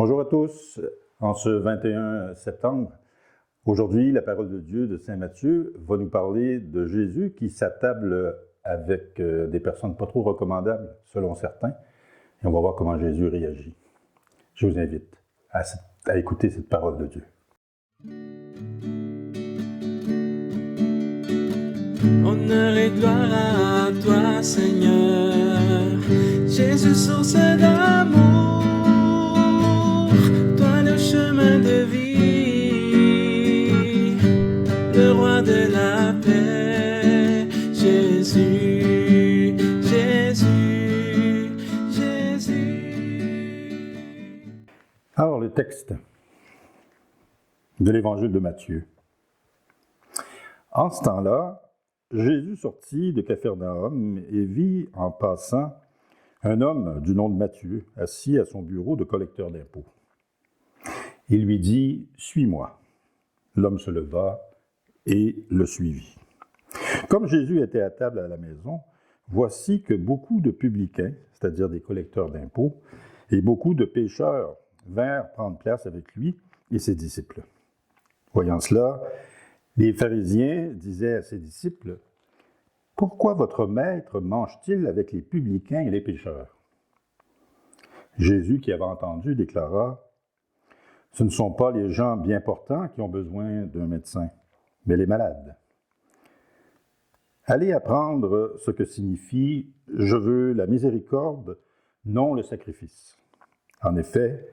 Bonjour à tous. En ce 21 septembre, aujourd'hui, la parole de Dieu de Saint Matthieu va nous parler de Jésus qui s'attable avec des personnes pas trop recommandables, selon certains, et on va voir comment Jésus réagit. Je vous invite à écouter cette parole de Dieu. Honneur et gloire à toi, Seigneur, Jésus, source d'amour, toi le chemin de vie, le roi de la paix, Jésus, Jésus, Jésus. Alors, le texte de l'Évangile de Matthieu. En ce temps-là, Jésus sortit de Capharnaüm et vit en passant un homme du nom de Matthieu, assis à son bureau de collecteur d'impôts. Il lui dit « Suis-moi ». L'homme se leva et le suivit. Comme Jésus était à table à la maison, voici que beaucoup de publicains, c'est-à-dire des collecteurs d'impôts, et beaucoup de pécheurs vinrent prendre place avec lui et ses disciples. Voyant cela, les pharisiens disaient à ses disciples, « Pourquoi votre maître mange-t-il avec les publicains et les pécheurs? » Jésus, qui avait entendu, déclara, « Ce ne sont pas les gens bien portants qui ont besoin d'un médecin, mais les malades. Allez apprendre ce que signifie « Je veux la miséricorde, non le sacrifice ». En effet,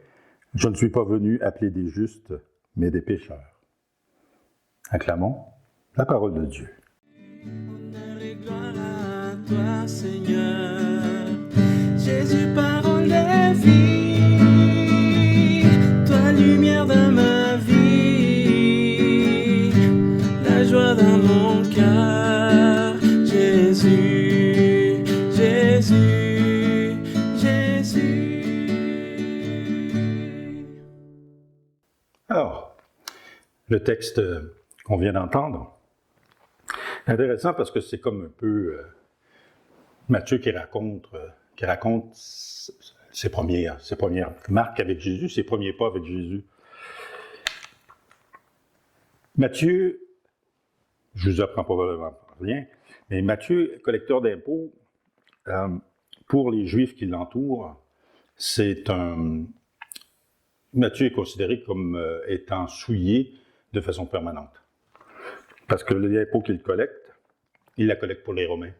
je ne suis pas venu appeler des justes, mais des pécheurs. Acclamons la parole de Dieu. Honneur et gloire à toi, Seigneur, Jésus, parole de vie, toi, lumière dans ma vie, la joie dans mon cœur, Jésus, Jésus, Jésus. Alors, le texte qu'on vient d'entendre, intéressant parce que c'est comme un peu Matthieu qui raconte ses premières marques avec Jésus, ses premiers pas avec Jésus. Matthieu, je vous apprends probablement rien, mais Matthieu, collecteur d'impôts, pour les Juifs qui l'entourent, Matthieu est considéré comme étant souillé de façon permanente. Parce que les impôts qu'il collecte, il la collecte pour les Romains.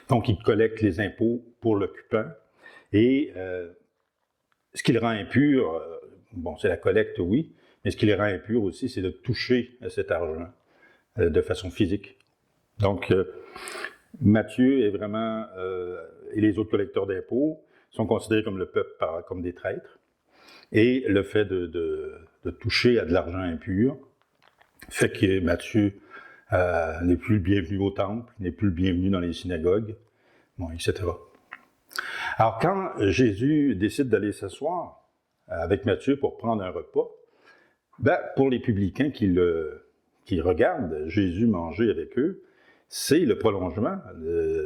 Donc, il collecte les impôts pour l'occupant. Et ce qui le rend impur, c'est la collecte, oui, mais ce qui le rend impur aussi, c'est de toucher à cet argent de façon physique. Donc, Matthieu est vraiment, et les autres collecteurs d'impôts sont considérés comme le peuple, comme des traîtres. Et le fait de toucher à de l'argent impur fait que Matthieu n'est plus le bienvenu au temple, n'est plus le bienvenu dans les synagogues, etc. Alors, quand Jésus décide d'aller s'asseoir avec Matthieu pour prendre un repas, pour les publicains qui regardent Jésus manger avec eux, c'est le prolongement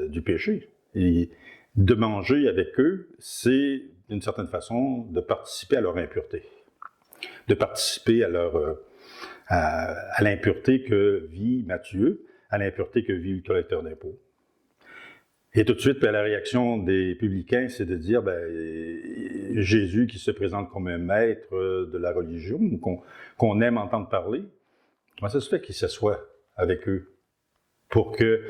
du péché. Et de manger avec eux, c'est d'une certaine façon de participer à leur impureté, de participer à l'impureté que vit Matthieu, à l'impureté que vit le collecteur d'impôts. Et tout de suite, la réaction des publicains, c'est de dire, Jésus qui se présente comme un maître de la religion, qu'on aime entendre parler, comment ça se fait qu'il s'assoit avec eux? Pour que,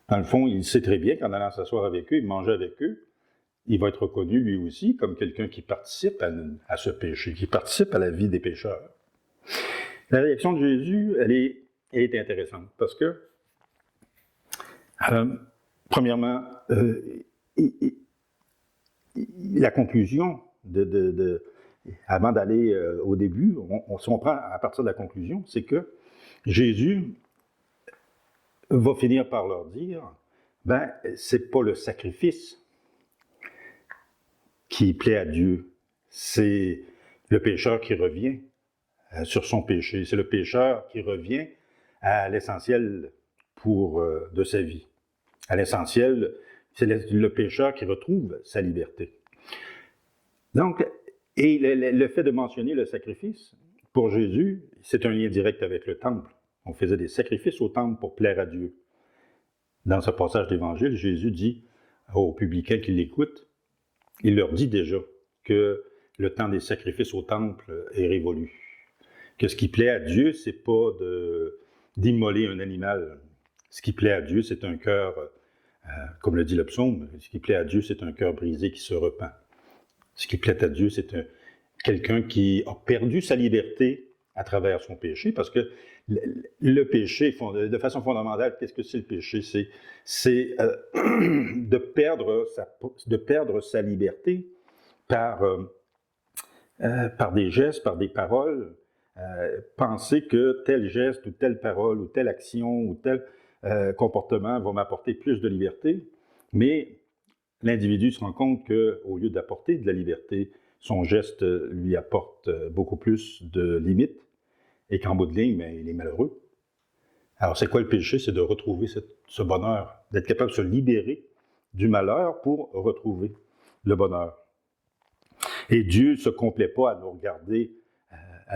dans le fond, il sait très bien qu'en allant s'asseoir avec eux, il mange avec eux, il va être reconnu lui aussi comme quelqu'un qui participe à ce péché, qui participe à la vie des pécheurs. La réaction de Jésus, elle est intéressante parce que, premièrement, la conclusion, avant d'aller au début, si on prend à partir de la conclusion, c'est que Jésus va finir par leur dire, c'est pas le sacrifice qui plaît à Dieu, c'est le pécheur qui revient sur son péché. C'est le pécheur qui revient à l'essentiel de sa vie. À l'essentiel, c'est le pécheur qui retrouve sa liberté. Donc, et le fait de mentionner le sacrifice, pour Jésus, c'est un lien direct avec le temple. On faisait des sacrifices au temple pour plaire à Dieu. Dans ce passage d'Évangile, Jésus dit aux publicains qui l'écoutent, il leur dit déjà que le temps des sacrifices au temple est révolu. Que ce qui plaît à Dieu, c'est pas d'immoler un animal. Ce qui plaît à Dieu, c'est un cœur, comme le dit le psaume, ce qui plaît à Dieu, c'est un cœur brisé qui se repent. Ce qui plaît à Dieu, c'est quelqu'un qui a perdu sa liberté à travers son péché, parce que le péché, de façon fondamentale, qu'est-ce que c'est le péché? C'est de perdre sa liberté par des gestes, par des paroles, penser que tel geste ou telle parole ou telle action ou tel comportement va m'apporter plus de liberté, mais l'individu se rend compte qu'au lieu d'apporter de la liberté, son geste lui apporte beaucoup plus de limites et qu'en bout de ligne, il est malheureux. Alors, c'est quoi le péché? C'est de retrouver ce bonheur, d'être capable de se libérer du malheur pour retrouver le bonheur. Et Dieu ne se complaît pas à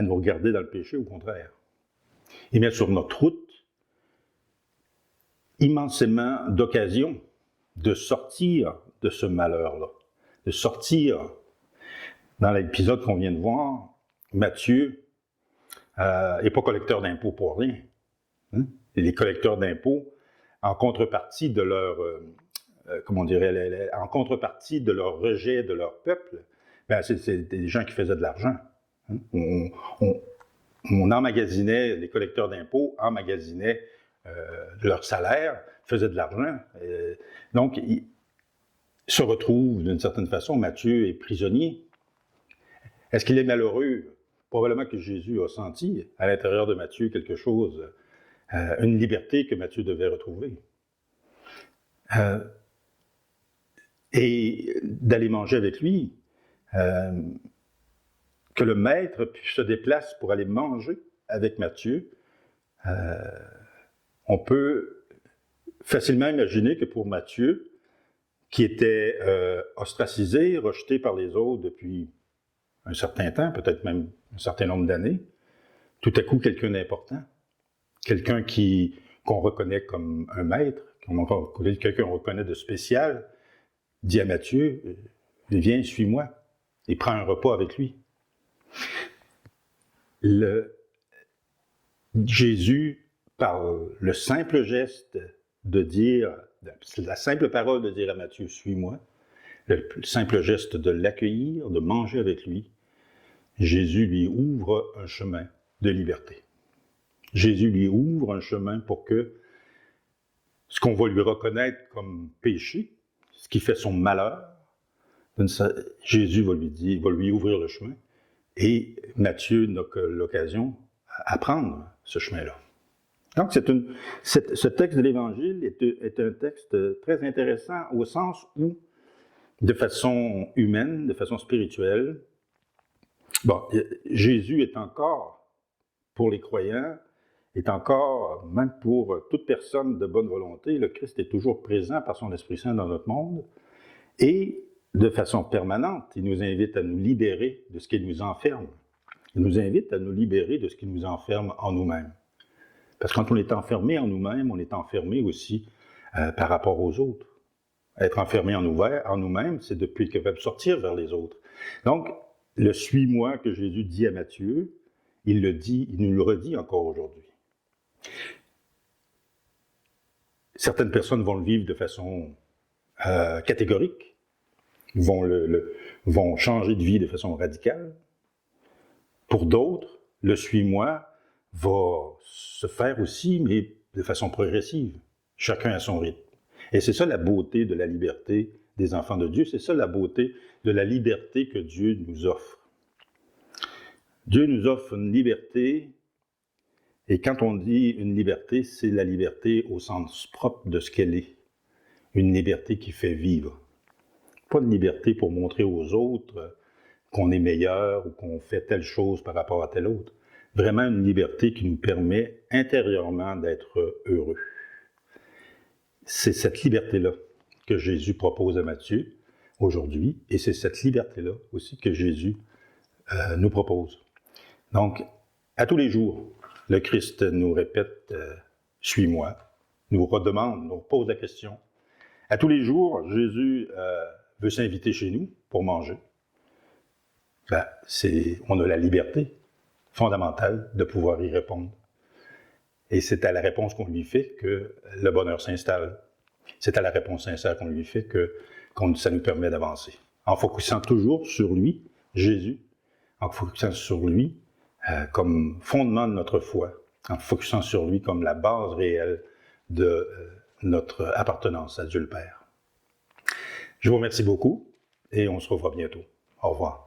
nous regarder dans le péché, au contraire. Il met sur notre route immensément d'occasions de sortir de ce malheur-là, de sortir. Dans l'épisode qu'on vient de voir, Matthieu n'est pas collecteur d'impôts pour rien. Hein? Et les collecteurs d'impôts, en contrepartie de leur, en contrepartie de leur rejet de leur peuple, c'est des gens qui faisaient de l'argent. Hein? On emmagasinait, les collecteurs d'impôts emmagasinaient leur salaire, faisaient de l'argent. Donc, il se retrouve d'une certaine façon, Matthieu est prisonnier. Est-ce qu'il est malheureux? Probablement que Jésus a senti à l'intérieur de Matthieu quelque chose, une liberté que Matthieu devait retrouver. Et d'aller manger avec lui, que le maître se déplace pour aller manger avec Matthieu, on peut facilement imaginer que pour Matthieu, qui était ostracisé, rejeté par les autres depuis un certain temps, peut-être même un certain nombre d'années, tout à coup quelqu'un d'important, quelqu'un qu'on reconnaît comme un maître, quelqu'un qu'on reconnaît de spécial, dit à Matthieu, viens, suis-moi, et prend un repas avec lui. Jésus, par le simple geste de dire, la simple parole de dire à Matthieu, suis-moi, le simple geste de l'accueillir, de manger avec lui, Jésus lui ouvre un chemin de liberté. Jésus lui ouvre un chemin pour que ce qu'on va lui reconnaître comme péché, ce qui fait son malheur, Jésus va lui ouvrir le chemin. Et Matthieu n'a que l'occasion à prendre ce chemin-là. Donc, ce texte de l'Évangile est un texte très intéressant au sens où, de façon humaine, de façon spirituelle, Jésus est encore, pour les croyants, est encore, même pour toute personne de bonne volonté, le Christ est toujours présent par son Esprit Saint dans notre monde, et de façon permanente, il nous invite à nous libérer de ce qui nous enferme. Il nous invite à nous libérer de ce qui nous enferme en nous-mêmes. Parce que quand on est enfermé en nous-mêmes, on est enfermé aussi par rapport aux autres. Être enfermé en nous-mêmes, c'est de ne plus être capable de sortir vers les autres. Donc, le « suis-moi » que Jésus dit à Matthieu, il nous le redit encore aujourd'hui. Certaines personnes vont le vivre de façon catégorique, vont changer de vie de façon radicale. Pour d'autres, le « suis-moi » va se faire aussi, mais de façon progressive, chacun à son rythme. Et c'est ça la beauté de la liberté des enfants de Dieu, c'est ça la beauté de la liberté que Dieu nous offre. Dieu nous offre une liberté, et quand on dit une liberté, c'est la liberté au sens propre de ce qu'elle est. Une liberté qui fait vivre. Pas une liberté pour montrer aux autres qu'on est meilleur ou qu'on fait telle chose par rapport à telle autre. Vraiment une liberté qui nous permet intérieurement d'être heureux. C'est cette liberté-là que Jésus propose à Matthieu aujourd'hui, et c'est cette liberté-là aussi que Jésus nous propose. Donc, à tous les jours, le Christ nous répète « Suis-moi », nous redemande, nous pose la question. À tous les jours, Jésus veut s'inviter chez nous pour manger. On a la liberté fondamentale de pouvoir y répondre. Et c'est à la réponse qu'on lui fait que le bonheur s'installe. C'est à la réponse sincère qu'on lui fait que ça nous permet d'avancer. En focusant toujours sur lui, Jésus, en focusant sur lui comme fondement de notre foi, en focusant sur lui comme la base réelle de notre appartenance à Dieu le Père. Je vous remercie beaucoup et on se revoit bientôt. Au revoir.